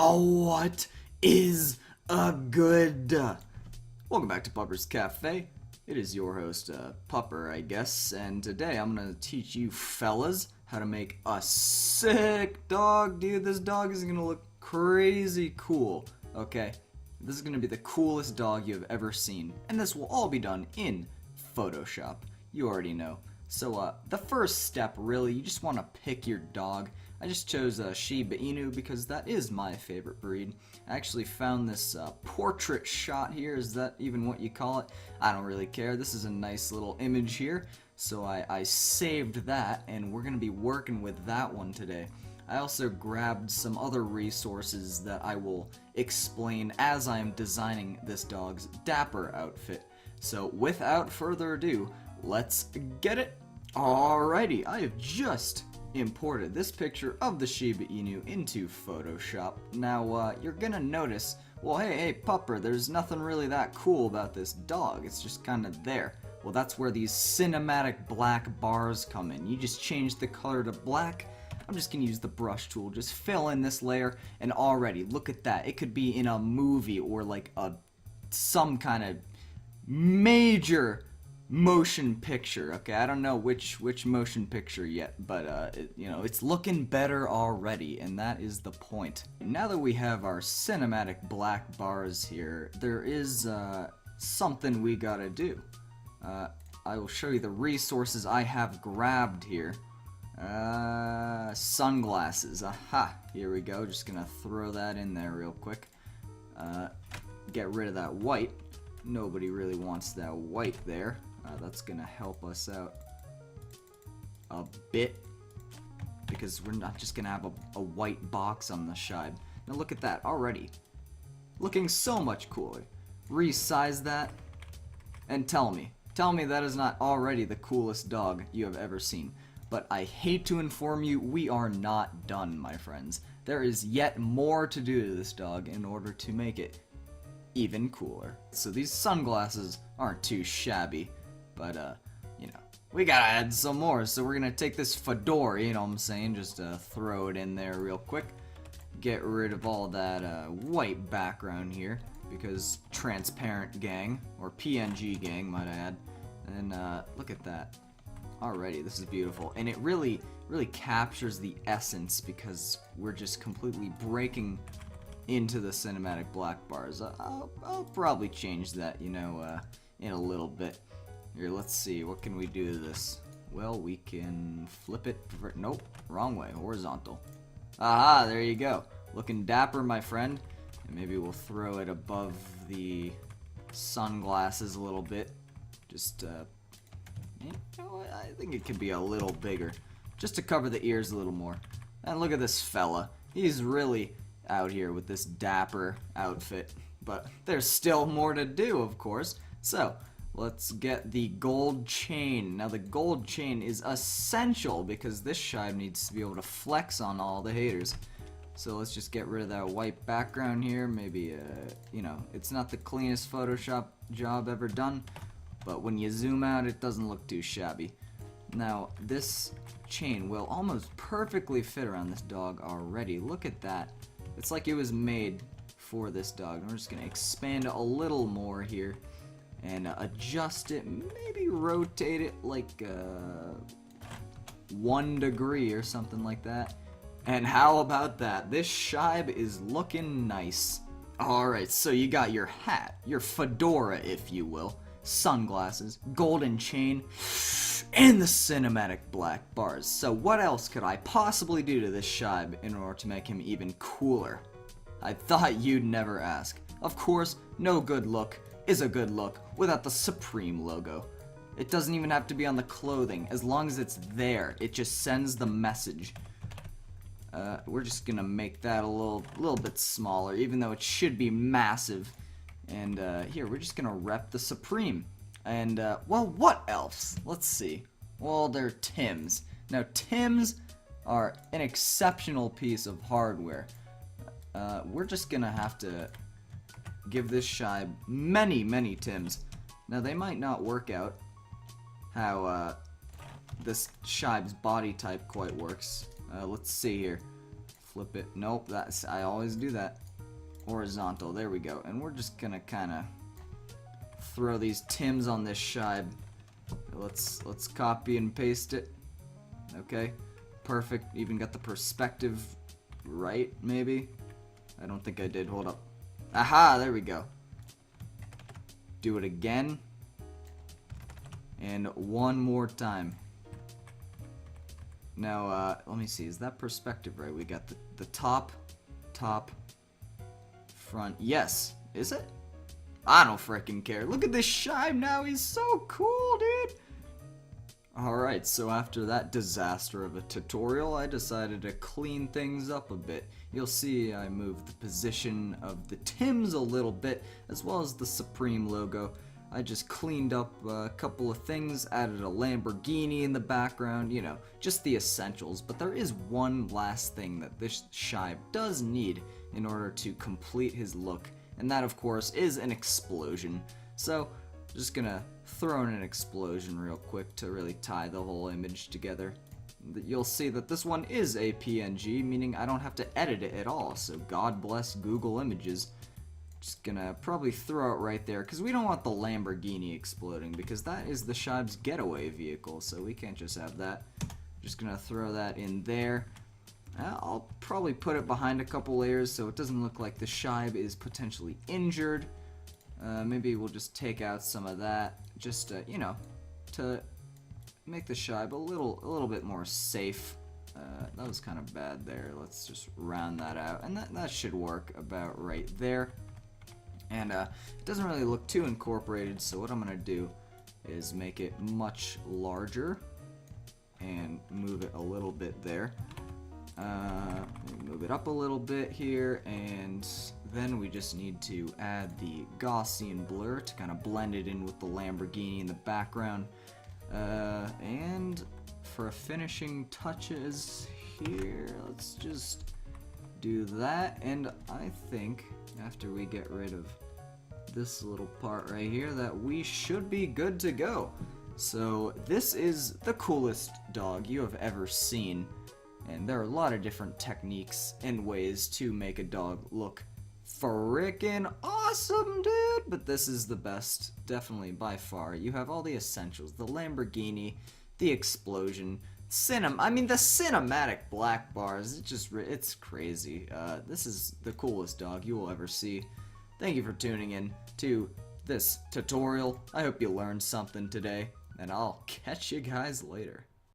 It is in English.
What is a good? Welcome back to Pupper's Cafe. It is your host, Pupper, I guess, and today I'm gonna teach you fellas how to make a sick dog. Dude, this dog is gonna look crazy cool, okay? This is gonna be the coolest dog you have ever seen, and this will all be done in Photoshop. You already know. So, the first step, really, you just want to pick your dog. I just chose Shiba Inu because that is my favorite breed. I actually found this portrait shot here. Is that even what you call it? I don't really care. This is a nice little image here. So I saved that, and we're going to be working with that one today. I also grabbed some other resources that I will explain as I am designing this dog's dapper outfit. So without further ado, let's get it. Alrighty, I have just imported this picture of the Shiba Inu into Photoshop. Now, you're gonna notice, well, hey, Pupper, there's nothing really that cool about this dog. It's just kind of there. Well, that's where these cinematic black bars come in. You just change the color to black. I'm just gonna use the brush tool, just fill in this layer, and already, look at that. It could be in a movie or like some kind of major motion picture. Okay, I don't know which motion picture yet, but it's looking better already, and that is the point. Now that we have our cinematic black bars here, there is something we gotta do. I will show you the resources I have grabbed here. Sunglasses. Aha, here we go. Just gonna throw that in there real quick. Get rid of that white. Nobody really wants that white there. That's gonna help us out a bit, because we're not just gonna have a white box on the shibe. Now look at that already. Looking so much cooler. Resize that and tell me that is not already the coolest dog you have ever seen. But I hate to inform you, we are not done, my friends. There is yet more to do to this dog in order to make it even cooler. So these sunglasses aren't too shabby, but we gotta add some more. So we're gonna take this fedora, you know what I'm saying, just throw it in there real quick. Get rid of all that white background here, because transparent gang, or PNG gang might I add. And look at that. Alrighty, this is beautiful, and it really captures the essence, because we're just completely breaking into the cinematic black bars. I'll probably change that, in a little bit. Here, let's see, what can we do to this? Well, we can flip it, nope, wrong way, horizontal. Aha, there you go. Looking dapper, my friend. And maybe we'll throw it above the sunglasses a little bit. Just, I think it could be a little bigger, just to cover the ears a little more. And look at this fella. He's really out here with this dapper outfit, but there's still more to do, of course. So let's get the gold chain. Now the gold chain is essential because this shibe needs to be able to flex on all the haters. So let's just get rid of that white background here. Maybe it's not the cleanest Photoshop job ever done, but when you zoom out, it doesn't look too shabby. Now this chain will almost perfectly fit around this dog already. Look at that. It's like it was made for this dog. We're just going to expand it a little more here and adjust it, maybe rotate it like 1 degree or something like that. And how about that? This shibe is looking nice. Alright, so you got your hat, your fedora if you will, sunglasses, golden chain, and the cinematic black bars. So what else could I possibly do to this shibe in order to make him even cooler? I thought you'd never ask. Of course, no good look is a good look without the Supreme logo. It doesn't even have to be on the clothing. As long as it's there, it just sends the message. We're just gonna make that a little bit smaller, even though it should be massive. And here, we're just gonna rep the Supreme. And, well, what else? Let's see. Well, they're Tims. Now, Tims are an exceptional piece of hardware. We're just gonna have to give this shibe many Tims. Now, they might not work out how this shibe's body type quite works. Let's see here. Flip it. Nope, I always do that. Horizontal. There we go. And we're just gonna kind of throw these Tims on this shibe. Let's copy and paste it. Okay, perfect. Even got the perspective right, maybe. I don't think I did. Hold up. Aha! There we go. Do it again. And one more time. Now, let me see. Is that perspective right? We got the top, front. Yes. Is it? I don't freaking care. Look at this shibe now. He's so cool, dude. Alright, so after that disaster of a tutorial, I decided to clean things up a bit. You'll see I moved the position of the Tims a little bit, as well as the Supreme logo. I just cleaned up a couple of things, added a Lamborghini in the background, you know, just the essentials. But there is one last thing that this shibe does need in order to complete his look, and that, of course, is an explosion. So, just gonna throw in an explosion real quick to really tie the whole image together. You'll see that this one is a PNG, meaning I don't have to edit it at all, so God bless Google Images. Just gonna probably throw it right there, because we don't want the Lamborghini exploding, because that is the shibe's getaway vehicle, so we can't just have that. Just gonna throw that in there. I'll probably put it behind a couple layers so it doesn't look like the shibe is potentially injured. Maybe we'll just take out some of that, just you know, to make the shibe a little bit more safe. That was kind of bad there. Let's just round that out, and that should work about right there. And it doesn't really look too incorporated, so what I'm gonna do is make it much larger and move it a little bit there. Move it up a little bit here, and then we just need to add the Gaussian blur to kind of blend it in with the Lamborghini in the background. And for finishing touches here, let's just do that. And I think after we get rid of this little part right here, that we should be good to go. So this is the coolest dog you have ever seen. And there are a lot of different techniques and ways to make a dog look frickin' awesome, dude! But this is the best, definitely, by far. You have all the essentials. The Lamborghini, the explosion, I mean, the cinematic black bars. It's crazy. This is the coolest dog you will ever see. Thank you for tuning in to this tutorial. I hope you learned something today, and I'll catch you guys later.